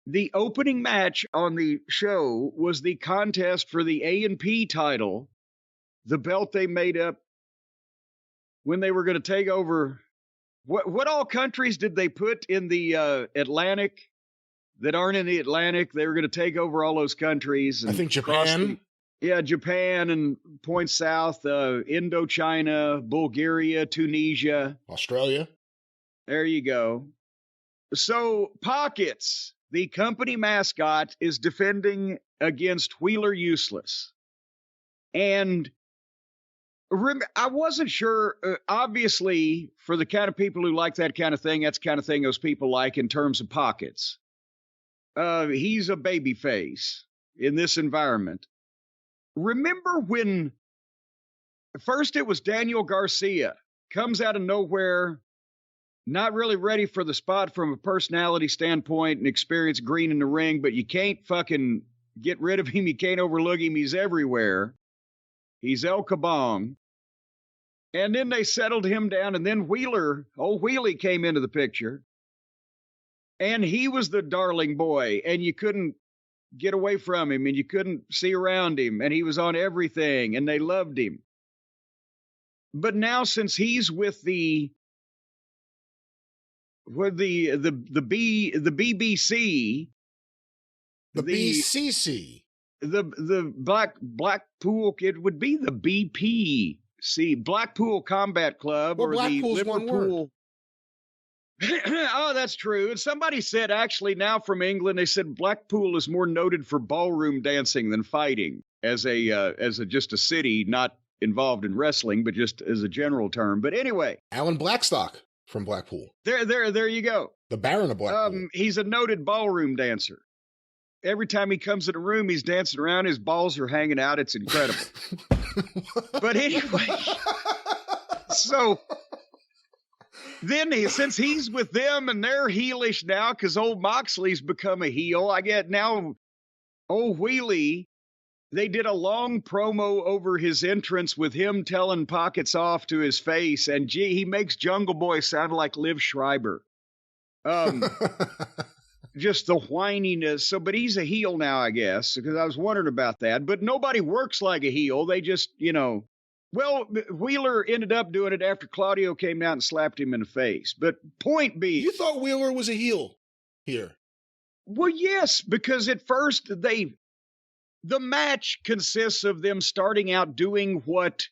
the opening match on the show was the contest for the A&P title, the belt they made up when they were going to take over. What all countries did they put in the Atlantic that aren't in the Atlantic? They were going to take over all those countries. And I think Japan. Japan and points south, Indochina, Bulgaria, Tunisia. Australia. There you go. So Pockets, the company mascot, is defending against Wheeler Useless. And I wasn't sure, obviously, for the kind of people who like that kind of thing, that's the kind of thing those people like in terms of Pockets. He's a baby face in this environment. Remember when first it was Daniel Garcia, comes out of nowhere, not really ready for the spot from a personality standpoint and experience green in the ring, but you can't fucking get rid of him. You can't overlook him. He's everywhere. He's El Kabong. And then they settled him down, and then old Wheelie came into the picture. And he was the darling boy, and you couldn't get away from him, and you couldn't see around him, and he was on everything, and they loved him. But now, since he's with the BBC, the BCC, the Blackpool, it would be the BPC, Blackpool Combat Club, well, or Blackpool's the Liverpool. one word. Oh, that's true. And somebody said, actually, now from England, they said Blackpool is more noted for ballroom dancing than fighting as just a city, not involved in wrestling, but just as a general term. But anyway, Alan Blackstock from Blackpool. There you go. The Baron of Blackpool. He's a noted ballroom dancer. Every time he comes in a room, he's dancing around. His balls are hanging out. It's incredible. But anyway, so then since he's with them and they're heelish now because old Moxley's become a heel, I get now old Wheelie, they did a long promo over his entrance with him telling Pockets off to his face, and gee, he makes Jungle Boy sound like Liv Schreiber. Just the whininess. So, but he's a heel now, I guess, because I was wondering about that. But nobody works like a heel. They just, well, Wheeler ended up doing it after Claudio came out and slapped him in the face. But point being, you thought Wheeler was a heel here? Well, yes, because at first the match consists of them starting out doing what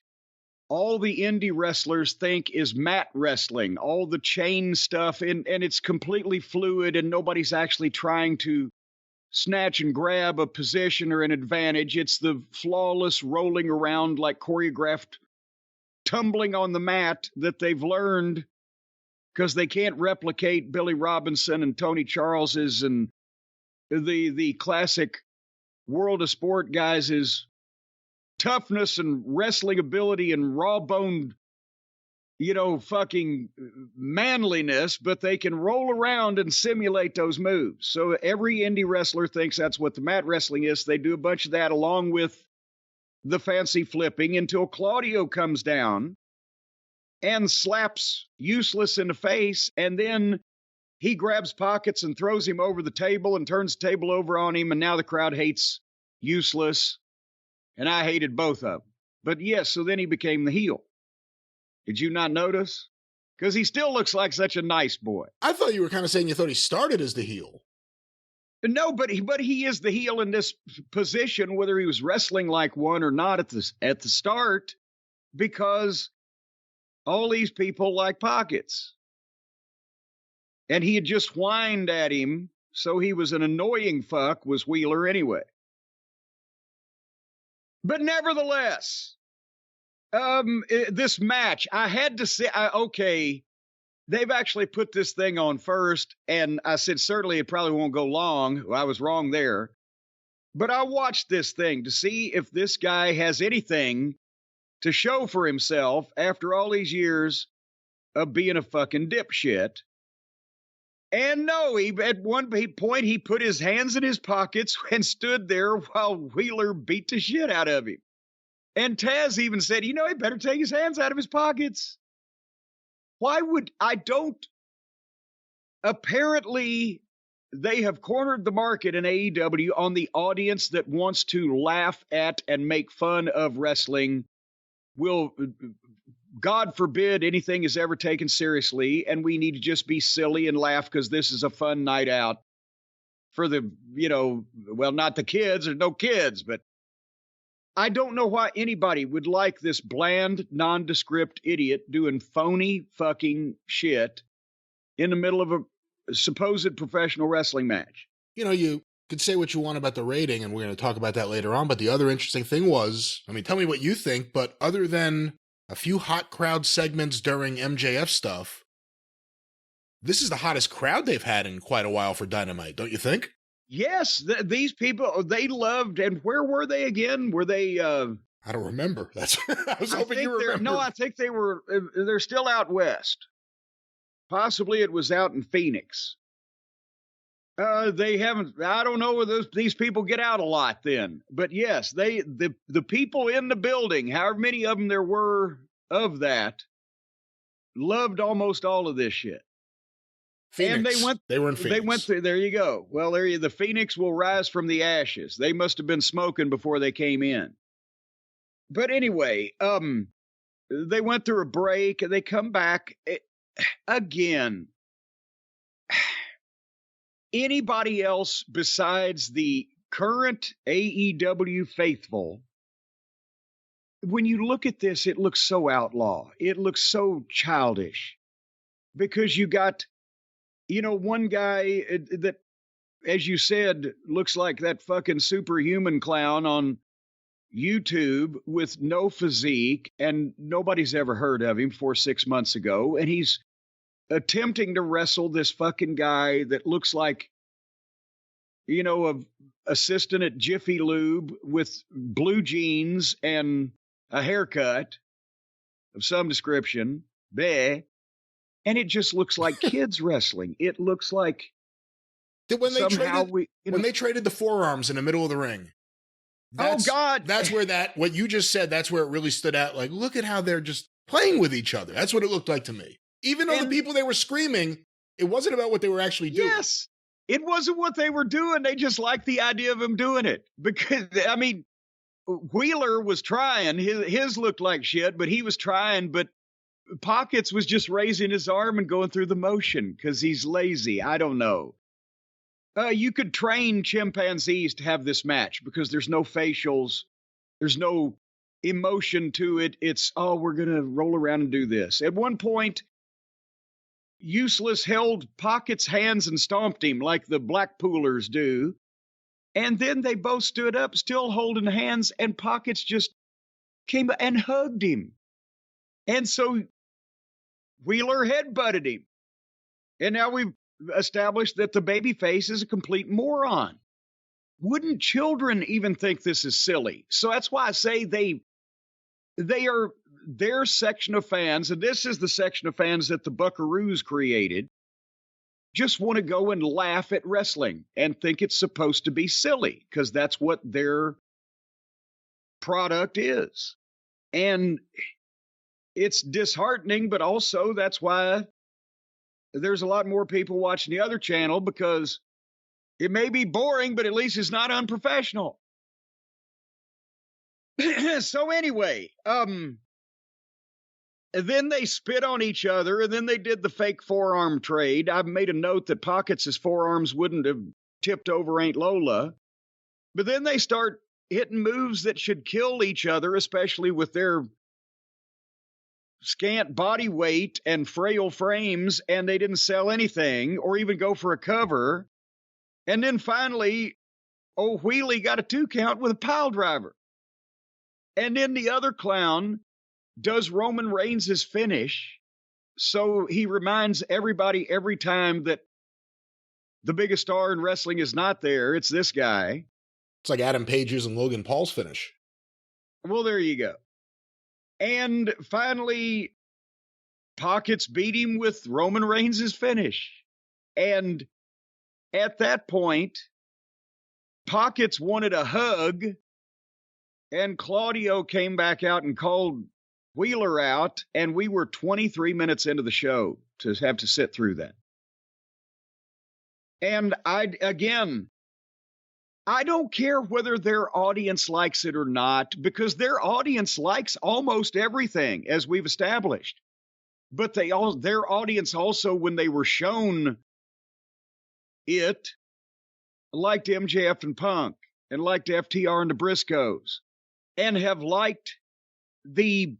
all the indie wrestlers think is mat wrestling, all the chain stuff, and it's completely fluid, and nobody's actually trying to snatch and grab a position or an advantage. It's the flawless rolling around like choreographed tumbling on the mat that they've learned because they can't replicate Billy Robinson and Tony Charles's and the classic World of Sport guys' toughness and wrestling ability and raw-boned, fucking manliness, but they can roll around and simulate those moves. So every indie wrestler thinks that's what the mat wrestling is. They do a bunch of that along with the fancy flipping until Claudio comes down and slaps Useless in the face, and then he grabs Pockets and throws him over the table and turns the table over on him, and now the crowd hates Useless, and I hated both of them. But yes, so then he became the heel. Did you not notice? Because he still looks like such a nice boy. I thought you were kind of saying you thought he started as the heel. No, but he is the heel in this position, whether he was wrestling like one or not at the start, because all these people like Pockets. And he had just whined at him, so he was an annoying fuck, was Wheeler anyway. But nevertheless, this match, I had to say, okay, they've actually put this thing on first, and I said, certainly it probably won't go long. Well, I was wrong there. But I watched this thing to see if this guy has anything to show for himself after all these years of being a fucking dipshit. And no, at one point, he put his hands in his pockets and stood there while Wheeler beat the shit out of him. And Taz even said, he better take his hands out of his pockets. Apparently, they have cornered the market in AEW on the audience that wants to laugh at and make fun of wrestling. God forbid anything is ever taken seriously, and we need to just be silly and laugh because this is a fun night out for the, not the kids, there's no kids, but I don't know why anybody would like this bland, nondescript idiot doing phony fucking shit in the middle of a supposed professional wrestling match. You could say what you want about the rating, and we're going to talk about that later on, but the other interesting thing was, tell me what you think, but other than a few hot crowd segments during MJF stuff, this is the hottest crowd they've had in quite a while for Dynamite, don't you think? Yes, these people, they loved, and where were they again? Were they... I don't remember. That's I was hoping you remember. No, I think they're still out west. Possibly it was out in Phoenix. They haven't, I don't know whether these people get out a lot then. But yes, the people in the building, however many of them there were of that, loved almost all of this shit. Phoenix. And they were in Phoenix. They went through, there you go. Well, the Phoenix will rise from the ashes. They must have been smoking before they came in. But anyway, they went through a break and they come back again. Anybody else besides the current AEW faithful, when you look at this, it looks so outlaw. It looks so childish because you got, one guy that, as you said, looks like that fucking superhuman clown on YouTube with no physique, and nobody's ever heard of him 6 months ago. And he's attempting to wrestle this fucking guy that looks like, a assistant at Jiffy Lube with blue jeans and a haircut of some description. Bleh. And it just looks like kids wrestling. It looks like when they traded the forearms in the middle of the ring. Oh God. That's where what you just said, that's where it really stood out. Like, look at how they're just playing with each other. That's what it looked like to me. Even though the people they were screaming, it wasn't about what they were actually doing. Yes, it wasn't what they were doing. They just liked the idea of him doing it. Because, Wheeler was trying. His looked like shit, but he was trying. But Pockets was just raising his arm and going through the motion because he's lazy. I don't know. You could train chimpanzees to have this match because there's no facials. There's no emotion to it. It's, we're going to roll around and do this. At one point, Useless held Pockets' hands and stomped him like the Blackpoolers do. And then they both stood up, still holding hands, and Pockets just came and hugged him. And so Wheeler headbutted him. And now we've established that the babyface is a complete moron. Wouldn't children even think this is silly? So that's why I say they are their section of fans, and this is the section of fans that the Buckaroos created, just want to go and laugh at wrestling and think it's supposed to be silly because that's what their product is. And it's disheartening, but also that's why there's a lot more people watching the other channel because it may be boring, but at least it's not unprofessional. So anyway, then they spit on each other, and then they did the fake forearm trade. I've made a note that Pockets' forearms wouldn't have tipped over Aunt Lola. But then they start hitting moves that should kill each other, especially with their scant body weight and frail frames, and they didn't sell anything or even go for a cover. And then finally, old Wheelie got a 2 count with a pile driver. And then the other clown does Roman Reigns' finish. So he reminds everybody every time that the biggest star in wrestling is not there. It's this guy. It's like Adam Page's and Logan Paul's finish. Well, there you go. And finally, Pockets beat him with Roman Reigns' finish. And at that point, Pockets wanted a hug, and Claudio came back out and called Wheeler out, and we were 23 minutes into the show to have to sit through that. And I don't care whether their audience likes it or not, because their audience likes almost everything, as we've established. But their audience also, when they were shown it, liked MJF and Punk, and liked FTR and the Briscoes, and have liked the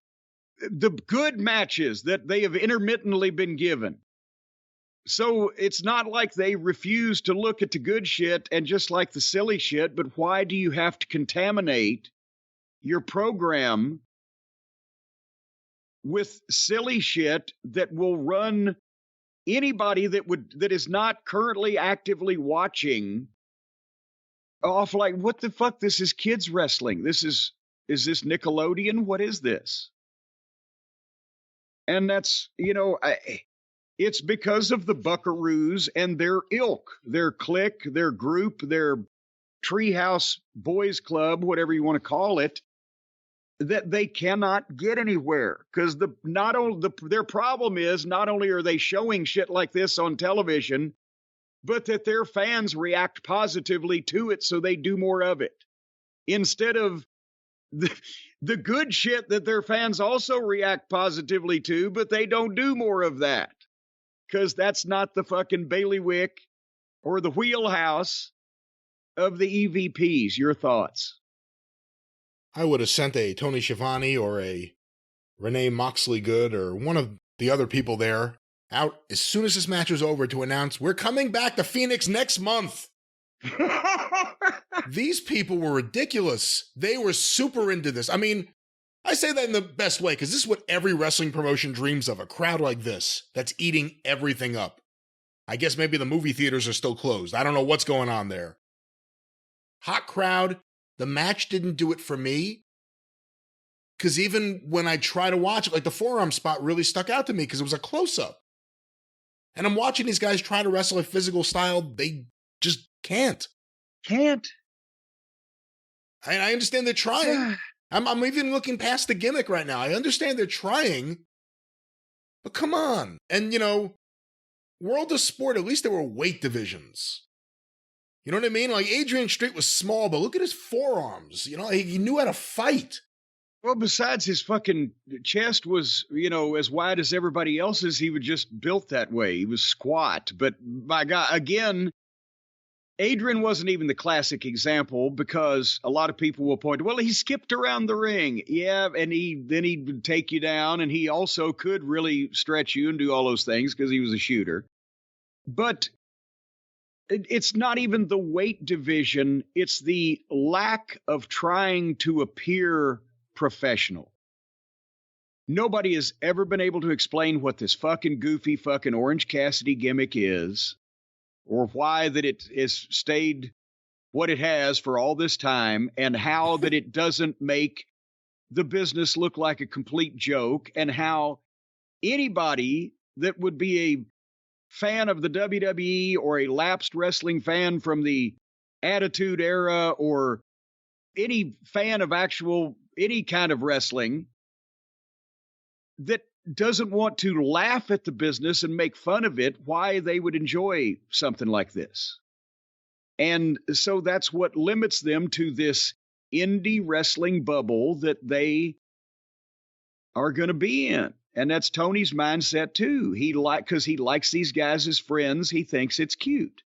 good matches that they have intermittently been given. So it's not like they refuse to look at the good shit and just like the silly shit, but why do you have to contaminate your program with silly shit that will run anybody that is not currently actively watching off like, what the fuck? This is kids wrestling. Is this Nickelodeon? What is this? And that's, it's because of the Buckaroos and their ilk, their clique, their group, their treehouse boys club, whatever you want to call it, that they cannot get anywhere. Because their problem is not only are they showing shit like this on television, but that their fans react positively to it, so they do more of it. Instead of the good shit that their fans also react positively to, but they don't do more of that. Because that's not the fucking bailiwick or the wheelhouse of the EVPs. Your thoughts? I would have sent a Tony Schiavone or a Renee Moxley Good or one of the other people there out as soon as this match was over to announce, we're coming back to Phoenix next month. These people were ridiculous. They were super into this. I mean, I say that in the best way, because this is what every wrestling promotion dreams of, a crowd like this that's eating everything up. I guess maybe the movie theaters are still closed. I don't know what's going on there. Hot crowd. The match didn't do it for me, because even when I try to watch it, like the forearm spot really stuck out to me because it was a close-up. And I'm watching these guys try to wrestle a physical style. They just can't. And I understand they're trying. I'm even looking past the gimmick right now. I understand they're trying, but come on. And, World of Sport, at least there were weight divisions. You know what I mean? Like, Adrian Street was small, but look at his forearms. He knew how to fight. Well, besides his fucking chest was, as wide as everybody else's, he was just built that way. He was squat. But my God, again, Adrian wasn't even the classic example, because a lot of people will point, well, he skipped around the ring. Yeah, and then he'd take you down, and he also could really stretch you and do all those things because he was a shooter. But it's not even the weight division. It's the lack of trying to appear professional. Nobody has ever been able to explain what this fucking goofy fucking Orange Cassidy gimmick is, or why that it has stayed what it has for all this time, and how that it doesn't make the business look like a complete joke, and how anybody that would be a fan of the WWE or a lapsed wrestling fan from the Attitude Era, or any fan of any kind of wrestling that doesn't want to laugh at the business and make fun of it, why they would enjoy something like this. And so that's what limits them to this indie wrestling bubble that they are going to be in. And that's Tony's mindset too. Because he likes these guys as friends, he thinks it's cute.